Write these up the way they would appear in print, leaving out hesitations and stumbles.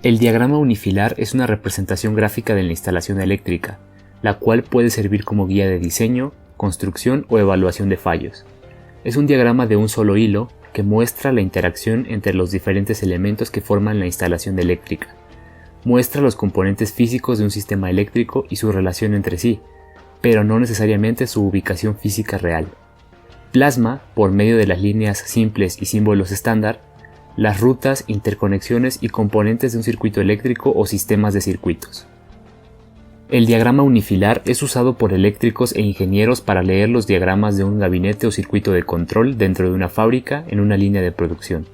El diagrama unifilar es una representación gráfica de la instalación eléctrica, la cual puede servir como guía de diseño, construcción o evaluación de fallos. Es un diagrama de un solo hilo que muestra la interacción entre los diferentes elementos que forman la instalación eléctrica. Muestra los componentes físicos de un sistema eléctrico y su relación entre sí, pero no necesariamente su ubicación física real. Plasma, por medio de las líneas simples y símbolos estándar, las rutas, interconexiones y componentes de un circuito eléctrico o sistemas de circuitos. El diagrama unifilar es usado por eléctricos e ingenieros para leer los diagramas de un gabinete o circuito de control dentro de una fábrica en una línea de producción.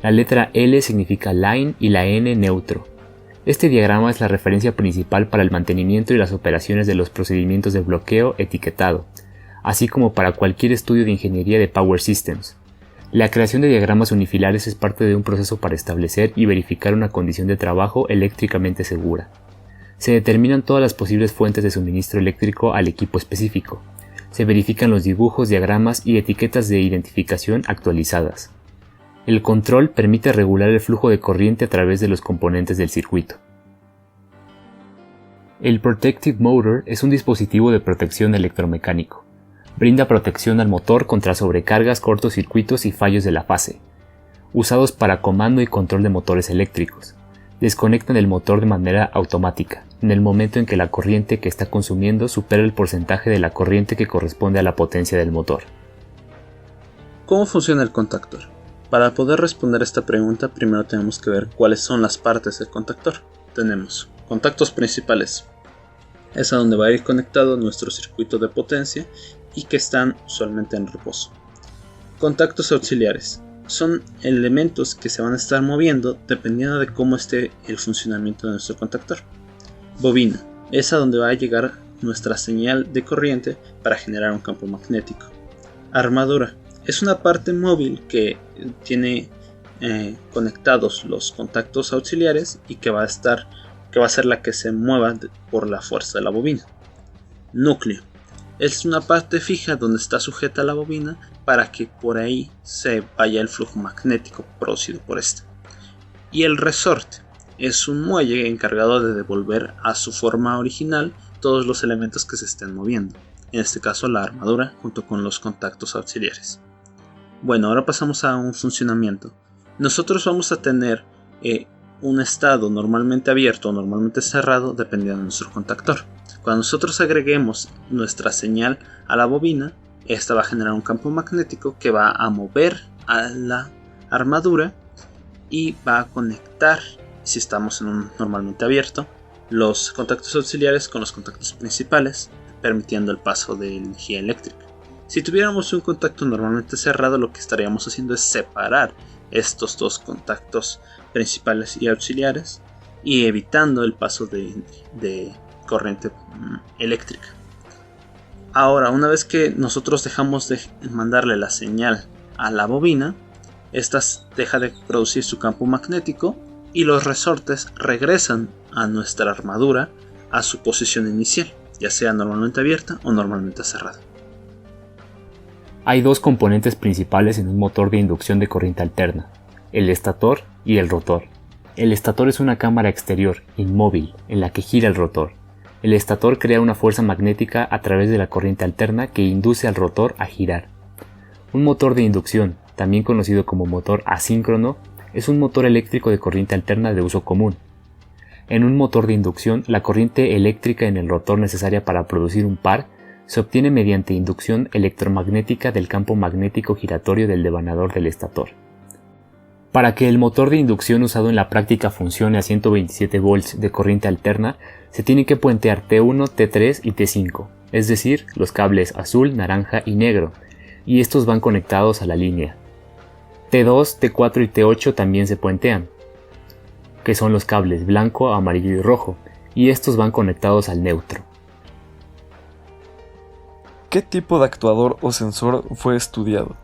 La letra L significa line y la N neutro. Este diagrama es la referencia principal para el mantenimiento y las operaciones de los procedimientos de bloqueo etiquetado, así como para cualquier estudio de ingeniería de Power Systems. La creación de diagramas unifilares es parte de un proceso para establecer y verificar una condición de trabajo eléctricamente segura. Se determinan todas las posibles fuentes de suministro eléctrico al equipo específico. Se verifican los dibujos, diagramas y etiquetas de identificación actualizadas. El control permite regular el flujo de corriente a través de los componentes del circuito. El Protective Motor es un dispositivo de protección electromecánico. Brinda protección al motor contra sobrecargas, cortocircuitos y fallos de la fase, usados para comando y control de motores eléctricos. Desconectan el motor de manera automática, en el momento en que la corriente que está consumiendo supera el porcentaje de la corriente que corresponde a la potencia del motor. ¿Cómo funciona el contactor? Para poder responder esta pregunta, primero tenemos que ver cuáles son las partes del contactor. Tenemos contactos principales, es a donde va a ir conectado nuestro circuito de potencia y que están usualmente en reposo. Contactos auxiliares son elementos que se van a estar moviendo dependiendo de cómo esté el funcionamiento de nuestro contactor. Bobina es a donde va a llegar nuestra señal de corriente para generar un campo magnético. Armadura es una parte móvil que tiene conectados los contactos auxiliares y que va a ser la que se mueva por la fuerza de la bobina. Núcleo es una parte fija donde está sujeta la bobina para que por ahí se vaya el flujo magnético producido por esta. Y el resorte es un muelle encargado de devolver a su forma original todos los elementos que se estén moviendo, en este caso la armadura junto con los contactos auxiliares. Bueno, ahora pasamos a un funcionamiento. Nosotros vamos a tener un estado normalmente abierto o normalmente cerrado dependiendo de nuestro contactor. Cuando nosotros agreguemos nuestra señal a la bobina, esta va a generar un campo magnético que va a mover a la armadura y va a conectar, si estamos en un normalmente abierto, los contactos auxiliares con los contactos principales, permitiendo el paso de energía eléctrica. Si tuviéramos un contacto normalmente cerrado, lo que estaríamos haciendo es separar estos dos contactos principales y auxiliares y evitando el paso de corriente eléctrica. Ahora, una vez que nosotros dejamos de mandarle la señal a la bobina, esta deja de producir su campo magnético y los resortes regresan a nuestra armadura a su posición inicial, ya sea normalmente abierta o normalmente cerrada. Hay dos componentes principales en un motor de inducción de corriente alterna, el estator y el rotor. El estator es una cámara exterior, inmóvil, en la que gira el rotor. El estator crea una fuerza magnética a través de la corriente alterna que induce al rotor a girar. Un motor de inducción, también conocido como motor asíncrono, es un motor eléctrico de corriente alterna de uso común. En un motor de inducción, la corriente eléctrica en el rotor necesaria para producir un par se obtiene mediante inducción electromagnética del campo magnético giratorio del devanador del estator. Para que el motor de inducción usado en la práctica funcione a 127 volts de corriente alterna, se tiene que puentear T1, T3 y T5, es decir, los cables azul, naranja y negro, y estos van conectados a la línea. T2, T4 y T8 también se puentean, que son los cables blanco, amarillo y rojo, y estos van conectados al neutro. ¿Qué tipo de actuador o sensor fue estudiado?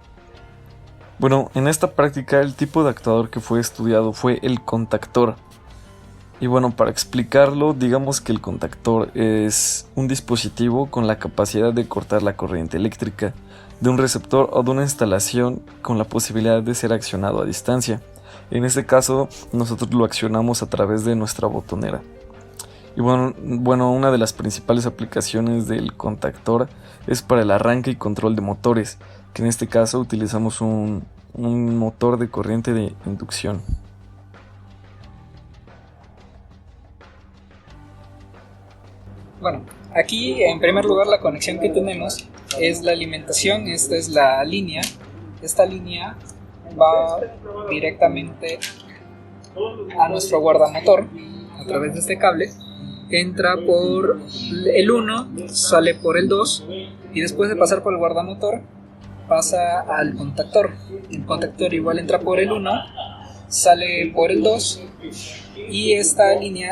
Bueno, en esta práctica el tipo de actuador que fue estudiado fue el contactor. Y bueno, para explicarlo, digamos que el contactor es un dispositivo con la capacidad de cortar la corriente eléctrica de un receptor o de una instalación con la posibilidad de ser accionado a distancia. En este caso nosotros lo accionamos a través de nuestra botonera. Y bueno, una de las principales aplicaciones del contactor es para el arranque y control de motores, que en este caso utilizamos un motor de corriente de inducción. Bueno, aquí en primer lugar la conexión que tenemos es la alimentación, esta es la línea. Esta línea va directamente a nuestro guardamotor a través de este cable. Entra por el 1, sale por el 2 y después de pasar por el guardamotor pasa al contactor. El contactor igual entra por el 1, sale por el 2 y esta línea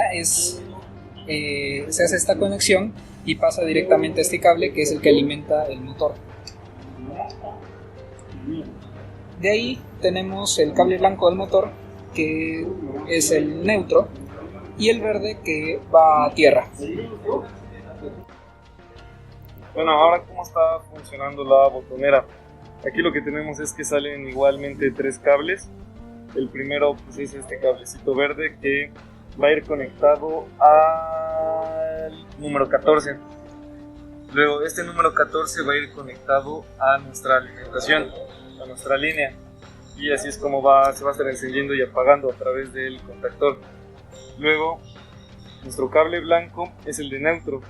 se hace esta conexión y pasa directamente a este cable que es el que alimenta el motor. De ahí tenemos el cable blanco del motor, que es el neutro, y el verde que va a tierra. Bueno, ahora cómo está funcionando la botonera. Aquí lo que tenemos es que salen igualmente 3 cables. El primero pues es este cablecito verde que va a ir conectado al número 14. Luego este número 14 va a ir conectado a nuestra alimentación, a nuestra línea. Y así es como se va a estar encendiendo y apagando a través del contactor. Luego, nuestro cable blanco es el de neutro.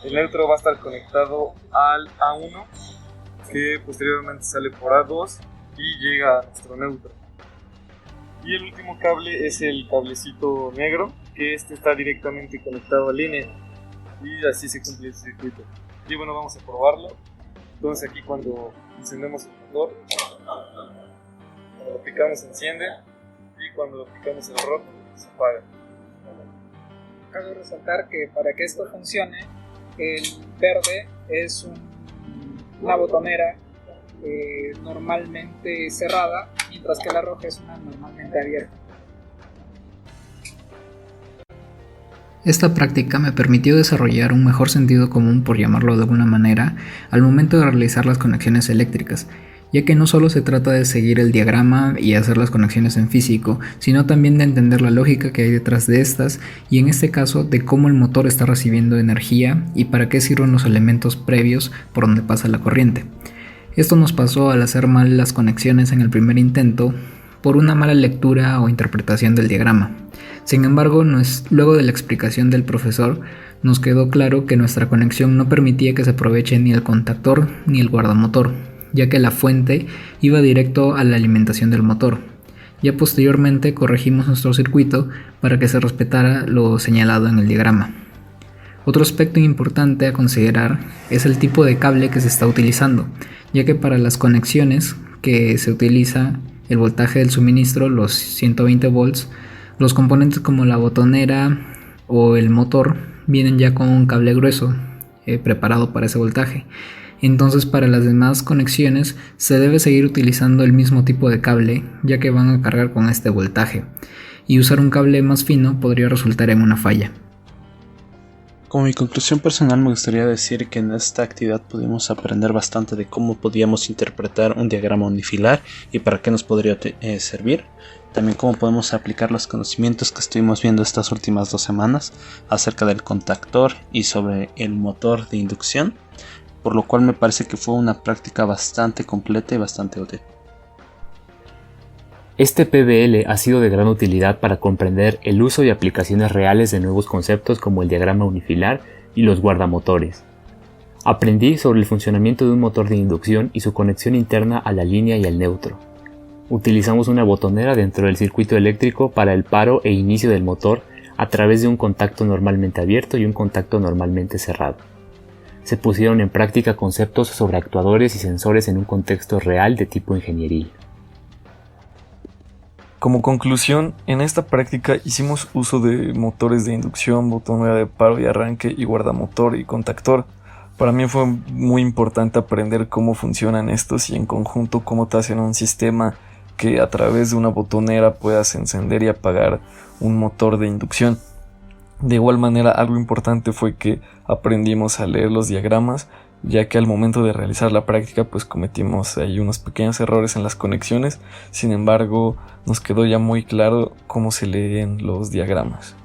El neutro va a estar conectado al A1, que posteriormente sale por A2 y llega a nuestro neutro. Y el último cable es el cablecito negro, que este está directamente conectado a línea. Y así se cumple el circuito. Y bueno, vamos a probarlo. Entonces aquí cuando encendemos el motor, cuando lo picamos se enciende y cuando lo picamos en rojo se apaga. Cabe resaltar que para que esto funcione, el verde es una botonera normalmente cerrada, mientras que la roja es una normalmente abierta. Esta práctica me permitió desarrollar un mejor sentido común, por llamarlo de alguna manera, al momento de realizar las conexiones eléctricas, ya que no solo se trata de seguir el diagrama y hacer las conexiones en físico, sino también de entender la lógica que hay detrás de estas y en este caso de cómo el motor está recibiendo energía y para qué sirven los elementos previos por donde pasa la corriente. Esto nos pasó al hacer mal las conexiones en el primer intento por una mala lectura o interpretación del diagrama. Sin embargo, luego de la explicación del profesor, nos quedó claro que nuestra conexión no permitía que se aproveche ni el contactor ni el guardamotor, ya que la fuente iba directo a la alimentación del motor. Ya posteriormente corregimos nuestro circuito para que se respetara lo señalado en el diagrama. Otro aspecto importante a considerar es el tipo de cable que se está utilizando, ya que para las conexiones que se utiliza el voltaje del suministro, los 120 volts, los componentes como la botonera o el motor vienen ya con un cable grueso preparado para ese voltaje. Entonces para las demás conexiones se debe seguir utilizando el mismo tipo de cable, ya que van a cargar con este voltaje, y usar un cable más fino podría resultar en una falla. Como mi conclusión personal, me gustaría decir que en esta actividad pudimos aprender bastante de cómo podíamos interpretar un diagrama unifilar y para qué nos podría servir. También cómo podemos aplicar los conocimientos que estuvimos viendo estas últimas 2 semanas acerca del contactor y sobre el motor de inducción, por lo cual me parece que fue una práctica bastante completa y bastante útil. Este PBL ha sido de gran utilidad para comprender el uso y aplicaciones reales de nuevos conceptos como el diagrama unifilar y los guardamotores. Aprendí sobre el funcionamiento de un motor de inducción y su conexión interna a la línea y al neutro. Utilizamos una botonera dentro del circuito eléctrico para el paro e inicio del motor a través de un contacto normalmente abierto y un contacto normalmente cerrado. Se pusieron en práctica conceptos sobre actuadores y sensores en un contexto real de tipo ingeniería. Como conclusión, en esta práctica hicimos uso de motores de inducción, botonera de paro y arranque y guardamotor y contactor. Para mí fue muy importante aprender cómo funcionan estos y en conjunto cómo te hacen un sistema que a través de una botonera puedas encender y apagar un motor de inducción. De igual manera, algo importante fue que aprendimos a leer los diagramas ya que al momento de realizar la práctica pues cometimos ahí unos pequeños errores en las conexiones. Sin embargo, nos quedó ya muy claro cómo se leen los diagramas.